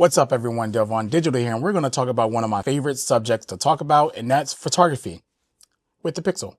What's up everyone, Delvon Digital here, and we're going to talk about one of my favorite subjects to talk about, and that's photography with the Pixel.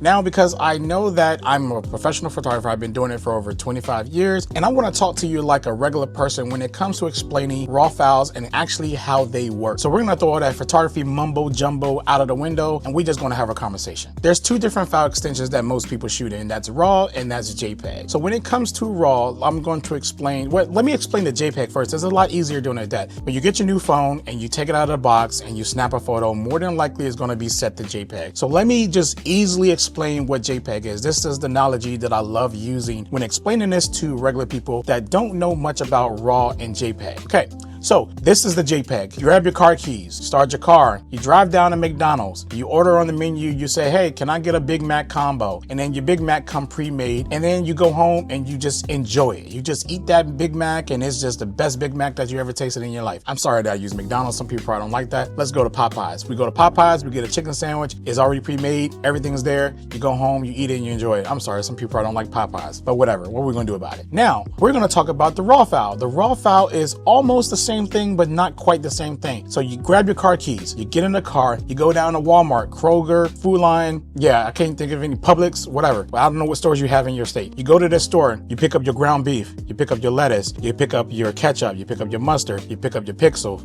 Now, because I know that I'm a professional photographer, I've been doing it for over 25 years, and I want to talk to you like a regular person when it comes to explaining raw files and actually how they work. So we're going to throw all that photography mumbo jumbo out of the window, and we're just going to have a conversation. There's two different file extensions that most people shoot in. That's RAW and that's JPEG. So when it comes to RAW, I'm going to explain, let me explain the JPEG first. It's a lot easier doing it that. When you get your new phone and you take it out of the box and you snap a photo, more than likely it's going to be set to JPEG. So let me just easily explain what JPEG is. This is the analogy that I love using when explaining this to regular people that don't know much about RAW and JPEG. Okay. So this is the JPEG. You grab your car keys, start your car, you drive down to McDonald's, you order on the menu, you say, hey, can I get a Big Mac combo? And then your Big Mac come pre-made, and then you go home and you just enjoy it. You just eat that Big Mac and it's just the best Big Mac that you ever tasted in your life. I'm sorry that I use McDonald's. Some people probably don't like that. Let's go to Popeyes. We go to Popeyes, we get a chicken sandwich. It's already pre-made. Everything's there. You go home, you eat it and you enjoy it. I'm sorry, some people probably don't like Popeyes, but whatever. What are we gonna do about it? Now, we're gonna talk about the RAW file. The RAW file is almost the same thing, but not quite the same thing. So you grab your car keys, you get in the car, you go down to Walmart, Kroger, Food Line, yeah, I can't think of any, Publix, whatever. I don't know what stores you have in your state. You go to this store, you pick up your ground beef, you pick up your lettuce, you pick up your ketchup, you pick up your mustard, you pick up your pixels,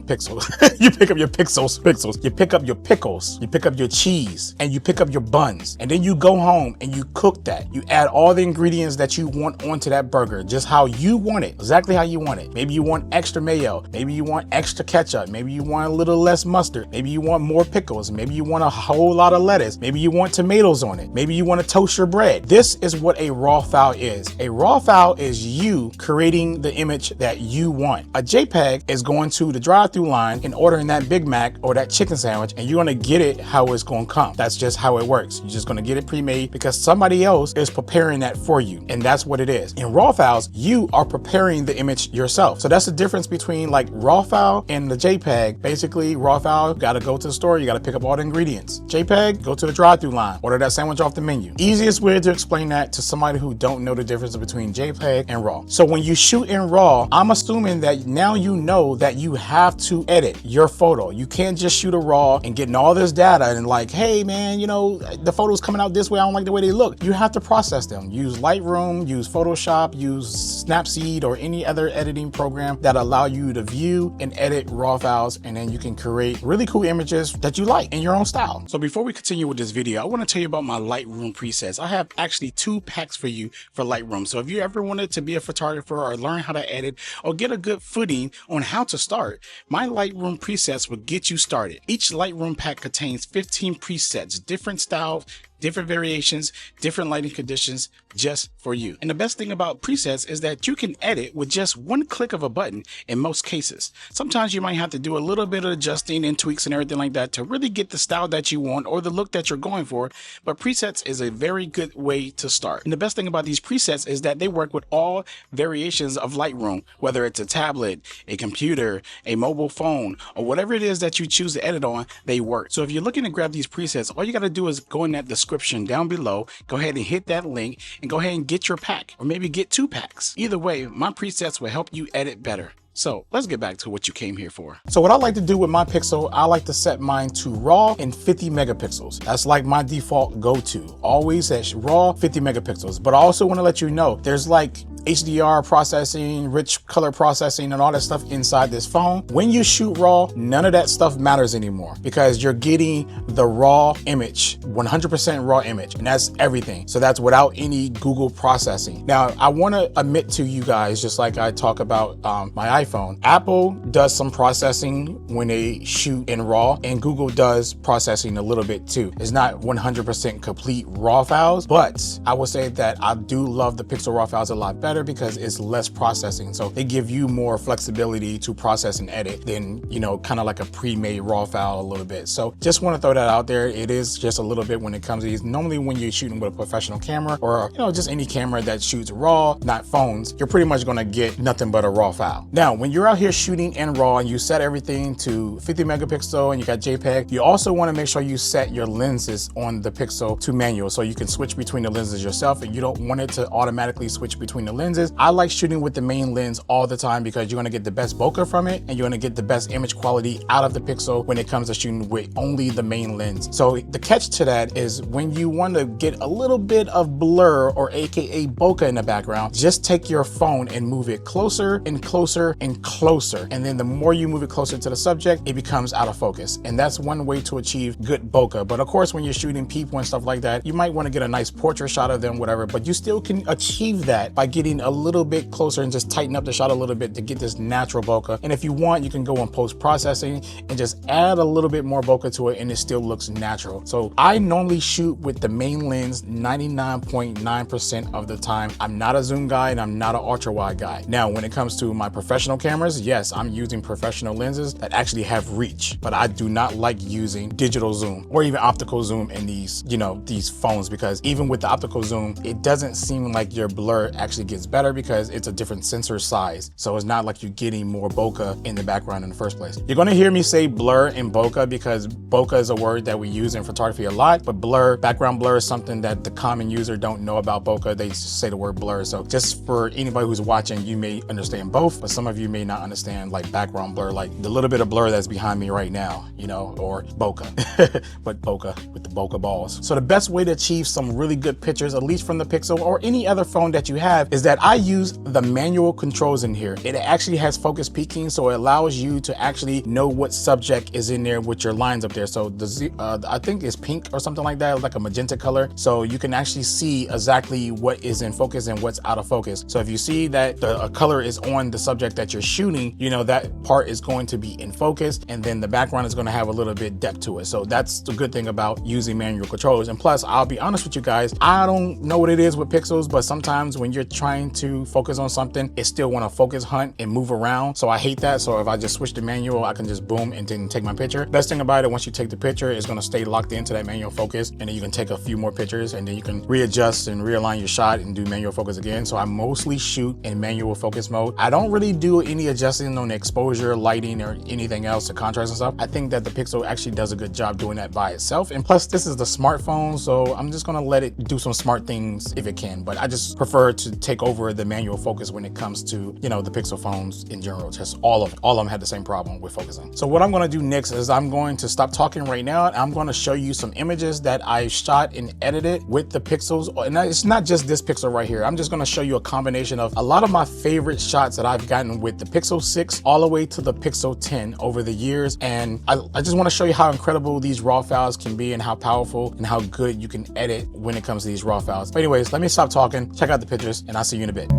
you pick up your pixels, you pick up your pickles, you pick up your cheese, and you pick up your buns. And then you go home and you cook that. You add all the ingredients that you want onto that burger, just how you want it, exactly how you want it. Maybe you want extra mayo, maybe you want extra ketchup, maybe you want a little less mustard, maybe you want more pickles, maybe you want a whole lot of lettuce, maybe you want tomatoes on it, maybe you want to toast your bread. This is what a RAW file is. A RAW file is you creating the image that you want. A JPEG is going to the drive-through line and ordering that Big Mac or that chicken sandwich, and you're going to get it how it's going to come. That's just how it works. You're just going to get it pre-made because somebody else is preparing that for you, and that's what it is. In RAW files, you are preparing the image yourself. So that's the difference between like RAW file and the JPEG. Basically, RAW file, you gotta go to the store, you gotta pick up all the ingredients. JPEG, go to the drive-through line, order that sandwich off the menu. Easiest way to explain that to somebody who don't know the difference between JPEG and RAW. So when you shoot in RAW, I'm assuming that now you know that you have to edit your photo. You can't just shoot a RAW and getting all this data and like, hey man, you know, the photo's coming out this way, I don't like the way they look. You have to process them. Use Lightroom, use Photoshop, use Snapseed or any other editing program that allow you to view and edit RAW files, and then you can create really cool images that you like in your own style. So before we continue with this video, I want to tell you about my Lightroom presets. I have actually 2 packs for you for Lightroom. So if you ever wanted to be a photographer or learn how to edit or get a good footing on how to start, my Lightroom presets will get you started. Each Lightroom pack contains 15 presets, different styles, different variations, different lighting conditions, just for you. And the best thing about presets is that you can edit with just one click of a button in most cases. Sometimes you might have to do a little bit of adjusting and tweaks and everything like that to really get the style that you want or the look that you're going for, but presets is a very good way to start. And the best thing about these presets is that they work with all variations of Lightroom, whether it's a tablet, a computer, a mobile phone, or whatever it is that you choose to edit on, they work. So if you're looking to grab these presets, all you got to do is go in that description down below, go ahead and hit that link and go ahead and get your pack, or maybe get 2 packs. Either way, my presets will help you edit better. So let's get back to what you came here for. So what I like to do with my Pixel, I like to set mine to RAW and 50 megapixels. That's like my default go-to, always at RAW 50 megapixels. But I also want to let you know there's like HDR processing, rich color processing, and all that stuff inside this phone. When you shoot RAW, none of that stuff matters anymore because you're getting the raw image, 100% raw image, and that's everything. So that's without any Google processing. Now, I want to admit to you guys, just like I talk about my iPhone, Apple does some processing when they shoot in RAW, and Google does processing a little bit too. It's not 100% complete RAW files, but I would say that I do love the Pixel RAW files a lot better better because it's less processing. So they give you more flexibility to process and edit than, you know, kind of like a pre-made raw file a little bit. So just want to throw that out there. It is just a little bit when it comes to these. Normally when you're shooting with a professional camera or, you know, just any camera that shoots raw, not phones, you're pretty much going to get nothing but a raw file. Now, when you're out here shooting in raw and you set everything to 50 megapixel and you got JPEG, you also want to make sure you set your lenses on the Pixel to manual so you can switch between the lenses yourself, and you don't want it to automatically switch between the lenses. I like shooting with the main lens all the time because you're going to get the best bokeh from it and you're going to get the best image quality out of the Pixel when it comes to shooting with only the main lens. So the catch to that is when you want to get a little bit of blur or AKA bokeh in the background, just take your phone and move it closer and closer and closer. And then the more you move it closer to the subject, it becomes out of focus. And that's one way to achieve good bokeh. But of course, when you're shooting people and stuff like that, you might want to get a nice portrait shot of them, whatever, but you still can achieve that by getting a little bit closer and just tighten up the shot a little bit to get this natural bokeh. And if you want, you can go in post-processing and just add a little bit more bokeh to it and it still looks natural. So I normally shoot with the main lens 99.9% of the time. I'm not a zoom guy and I'm not an ultra wide guy. Now, when it comes to my professional cameras, yes, I'm using professional lenses that actually have reach, but I do not like using digital zoom or even optical zoom in these, you know, these phones, because even with the optical zoom, it doesn't seem like your blur actually gets better because it's a different sensor size. So it's not like you're getting more bokeh in the background in the first place. You're going to hear me say blur and bokeh because bokeh is a word that we use in photography a lot, but blur, background blur, is something that the common user don't know about bokeh. They just say the word blur. So just for anybody who's watching, you may understand both, but some of you may not understand like background blur, like the little bit of blur that's behind me right now, you know, or bokeh, but bokeh with the bokeh balls. So the best way to achieve some really good pictures, at least from the Pixel or any other phone that you have, is that I use the manual controls in here. It actually has focus peaking, so it allows you to actually know what subject is in there with your lines up there. So I think it's pink or something like that, like a magenta color. So you can actually see exactly what is in focus and what's out of focus. So if you see that the color is on the subject that you're shooting, you know that part is going to be in focus, and then the background is going to have a little bit depth to it. So that's the good thing about using manual controls. And plus, I'll be honest with you guys, I don't know what it is with Pixels, but sometimes when you're trying to focus on something, it still want to focus hunt and move around. So I hate that. So if I just switch to manual, I can just boom and then take my picture. Best thing about it, once you take the picture, it's going to stay locked into that manual focus, and then you can take a few more pictures and then you can readjust and realign your shot and do manual focus again. So I mostly shoot in manual focus mode. I don't really do any adjusting on the exposure, lighting, or anything else, to contrast and stuff. I think that the Pixel actually does a good job doing that by itself. And plus, this is the smartphone, so I'm just going to let it do some smart things if it can. But I just prefer to take over the manual focus when it comes to, you know, the Pixel phones in general. Just all of them. All of them had the same problem with focusing. So what I'm going to do next is I'm going to stop talking right now, and I'm going to show you some images that I shot and edited with the Pixels. And it's not just this Pixel right here. I'm just going to show you a combination of a lot of my favorite shots that I've gotten with the Pixel 6 all the way to the Pixel 10 over the years. And I just want to show you how incredible these raw files can be and how powerful and how good you can edit when it comes to these raw files. But anyways, let me stop talking, check out the pictures, and I'll see you in a bit.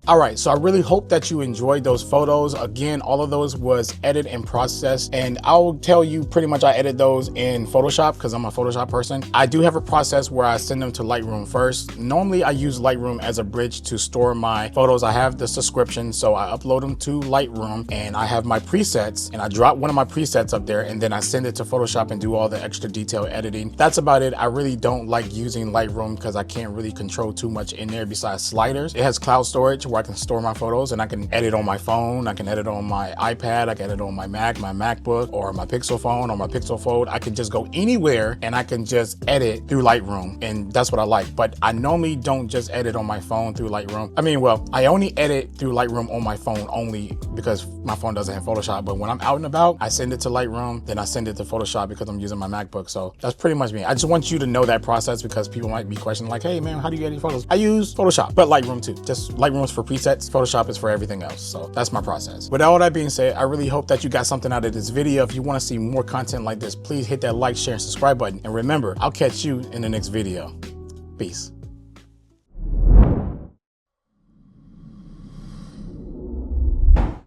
All right, so I really hope that you enjoyed those photos. Again, all of those was edited and processed, and I'll tell you pretty much I edit those in Photoshop because I'm a Photoshop person. I do have a process where I send them to Lightroom first. Normally I use Lightroom as a bridge to store my photos. I have the subscription, so I upload them to Lightroom and I have my presets, and I drop one of my presets up there, and then I send it to Photoshop and do all the extra detail editing. That's about it. I really don't like using Lightroom because I can't really control too much in there besides sliders. It has cloud storage where I can store my photos, and I can edit on my phone, I can edit on my iPad, I can edit on my Mac, my MacBook, or my Pixel phone, or my Pixel Fold. I can just go anywhere and I can just edit through Lightroom, and that's what I like. But I normally don't just edit on my phone through Lightroom. I mean, well, I only edit through Lightroom on my phone only because my phone doesn't have Photoshop. But when I'm out and about, I send it to Lightroom, then I send it to Photoshop because I'm using my MacBook. So that's pretty much me. I just want you to know that process because people might be questioning like, hey man, how do you edit photos? I use Photoshop, but Lightroom too. Just Lightroom is for presets, Photoshop is for everything else. So that's my process. With all that being said, I really hope that you got something out of this video. If you want to see more content like this, please hit that like, share, and subscribe button. And remember, I'll catch you in the next video. Peace.